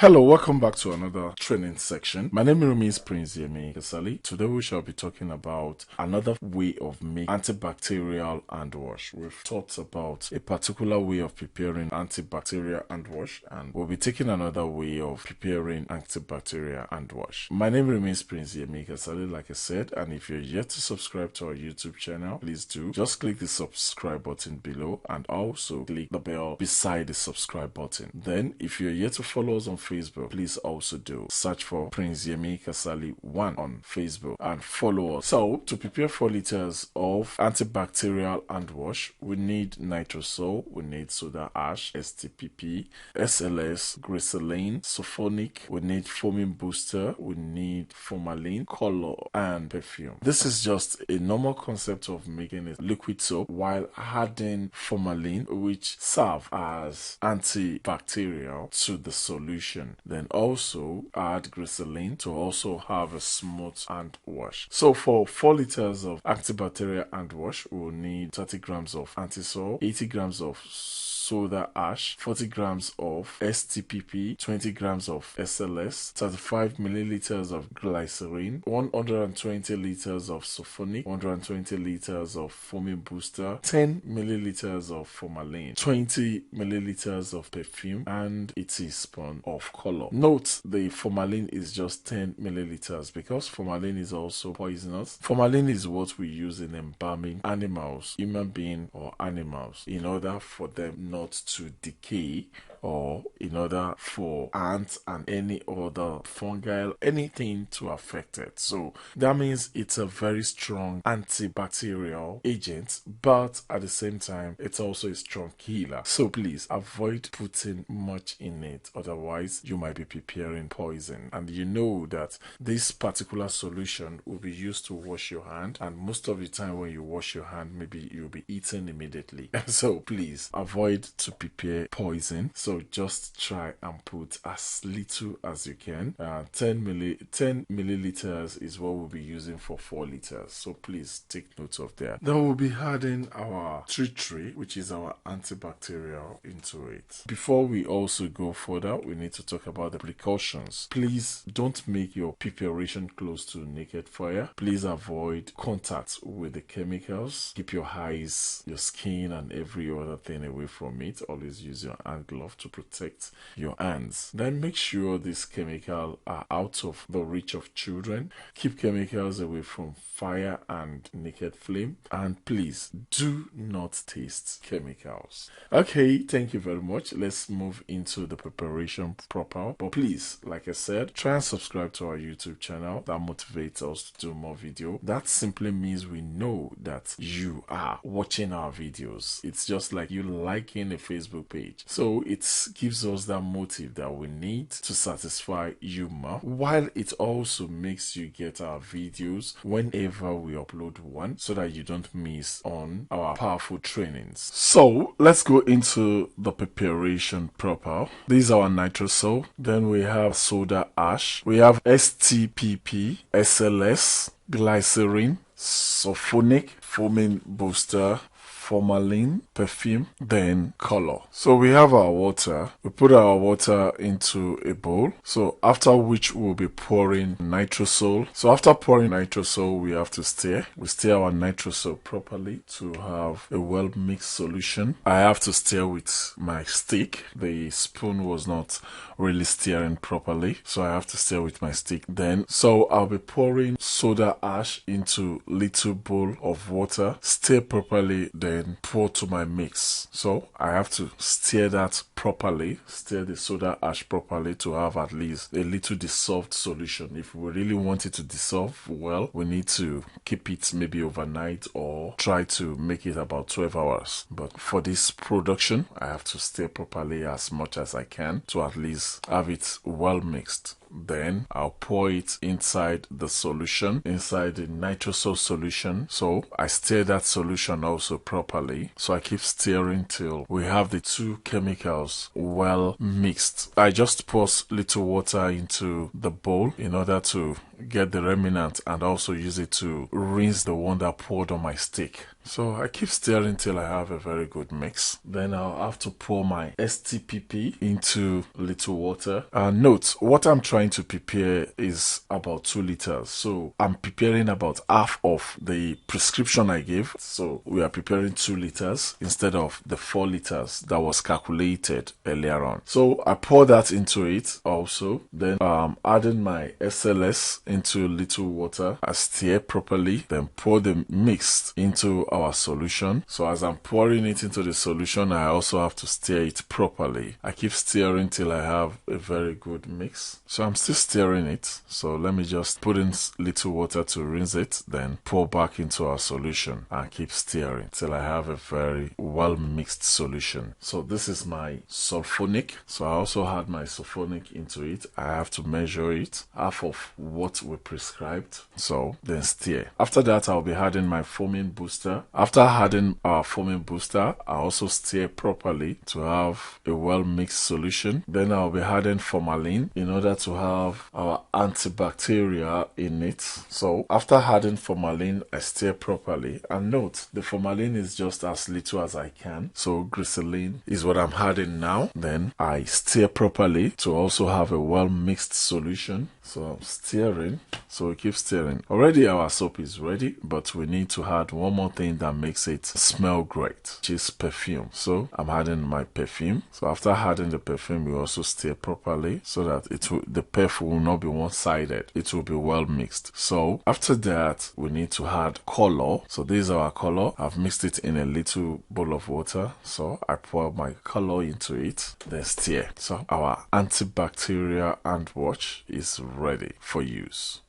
Hello, welcome back to another training section. My name remains Prince Yemi Kasali. Today we shall be talking about another way of making antibacterial hand wash. We've talked about a particular way of preparing antibacterial hand wash, and we'll be taking another way of preparing antibacterial hand wash. My name remains Prince Yemi Kasali, like I said, and if you're yet to subscribe to our YouTube channel, please do. Just click the subscribe button below and also click the bell beside the subscribe button. Then, if you're yet to follow us on Facebook, please also do. Search for Prince Yemi Kasali 1 on Facebook and follow us. So, to prepare 4 liters of antibacterial hand wash, we need nitrosol, we need soda ash, STPP, SLS, glycerin, sulfonic, we need foaming booster, we need formalin, color, and perfume. This is just a normal concept of making a liquid soap while adding formalin, which serve as antibacterial to the solution. Then also add glycerin to also have a smooth hand wash. So for 4 liters of antibacterial hand wash, we will need 30 grams of antisol, 80 grams of soda ash, 40 grams of STPP, 20 grams of SLS, 35 milliliters of glycerin, 120 liters of sulfonic, 120 liters of foaming booster, 10 milliliters of formalin, 20 milliliters of perfume, and a teaspoon of color. Note the formalin is just 10 milliliters because formalin is also poisonous. Formalin is what we use in embalming animals, human beings or animals, in order for them not to decay, or in order for ants and any other fungal anything to affect it. So that means it's a very strong antibacterial agent, but at the same time it's also a strong killer. So please avoid putting much in it, otherwise you might be preparing poison. And you know that this particular solution will be used to wash your hand, and most of the time when you wash your hand, maybe you'll be eaten immediately. So please avoid to prepare poison. So just try and put as little as you can. 10 milliliters is what we'll be using for 4 liters. So please take note of that. Then we'll be adding our tree, which is our antibacterial, into it. Before we also go further, we need to talk about the precautions. Please don't make your preparation close to naked fire. Please avoid contact with the chemicals. Keep your eyes, your skin, and every other thing away from it. Always use your hand glove to protect your hands. Then make sure these chemicals are out of the reach of children. Keep chemicals away from fire and naked flame, and please do not taste chemicals. Okay, thank you very much. Let's move into the preparation proper. But please, like I said, try and subscribe to our YouTube channel. That motivates us to do more video. That simply means we know that you are watching our videos. It's just like you liking a Facebook page. So it gives us that motive that we need to satisfy you more, while it also makes you get our videos whenever we upload one, so that you don't miss on our powerful trainings. So let's go into the preparation proper. This is our nitrosol. Then we have soda ash. We have STPP, SLS, glycerin, sulfonic, foaming booster, formalin, perfume, then color. So we have our water. We put our water into a bowl. So after which we'll be pouring nitrosol. So after pouring nitrosol, we have to stir. We stir our nitrosol properly to have a well mixed solution. I have to stir with my stick. The spoon was not really stirring properly, so I have to stir with my stick. Then so I'll be pouring soda ash into little bowl of water, stir properly, then pour to my mix. So I have to stir that properly, stir the soda ash properly to have at least a little dissolved solution. If we really want it to dissolve well, we need to keep it maybe overnight or try to make it about 12 hours. But for this production, I have to stir properly as much as I can to at least have it well mixed. Then I'll pour it inside the solution, inside the nitrosol solution. So I stir that solution also properly. So I keep stirring till we have the two chemicals well mixed. I just pour little water into the bowl in order to get the remnant and also use it to rinse the one that poured on my stick. So I keep stirring till I have a very good mix. Then I'll have to pour my STPP into little water. Note, what I'm trying to prepare is about 2 liters. So I'm preparing about half of the prescription I gave. So we are preparing 2 liters instead of the 4 liters that was calculated earlier on. So I pour that into it also. Then adding my SLS into little water. I stir properly. Then pour the mix into our solution. So as I'm pouring it into the solution, I also have to stir it properly. I keep stirring till I have a very good mix. So I'm still stirring it. So let me just put in little water to rinse it, then pour back into our solution and keep stirring till I have a very well mixed solution. So this is my sulfonic. So I also had my sulfonic into it. I have to measure it, half of what we prescribed. So then stir. After that, I'll be adding my foaming booster. After adding our foaming booster, I also stir properly to have a well mixed solution. Then I'll be adding formalin in order to have our antibacterial in it. So after adding formalin, I stir properly. And note, the formalin is just as little as I can. So glycerin is what I'm adding now. Then I stir properly to also have a well mixed solution. So I'm stirring. So we keep stirring. Already our soap is ready, but we need to add one more thing that makes it smell great, which is perfume. So I'm adding my perfume. So after adding the perfume, we also stir properly so that the perfume will not be one-sided. It will be well mixed. So after that, we need to add color. So this is our color. I've mixed it in a little bowl of water. So I pour my color into it, then stir. So our antibacterial hand wash is ready for use.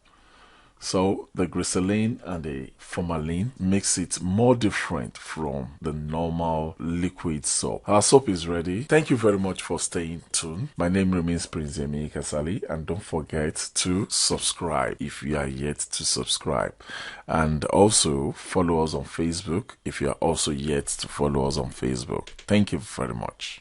So the glycerin and the formalin makes it more different from the normal liquid soap. Our soap is ready. Thank you very much for staying tuned. My name remains Prince Yemi Kasali, and don't forget to subscribe if you are yet to subscribe, and also follow us on Facebook if you are also yet to follow us on Facebook. Thank you very much.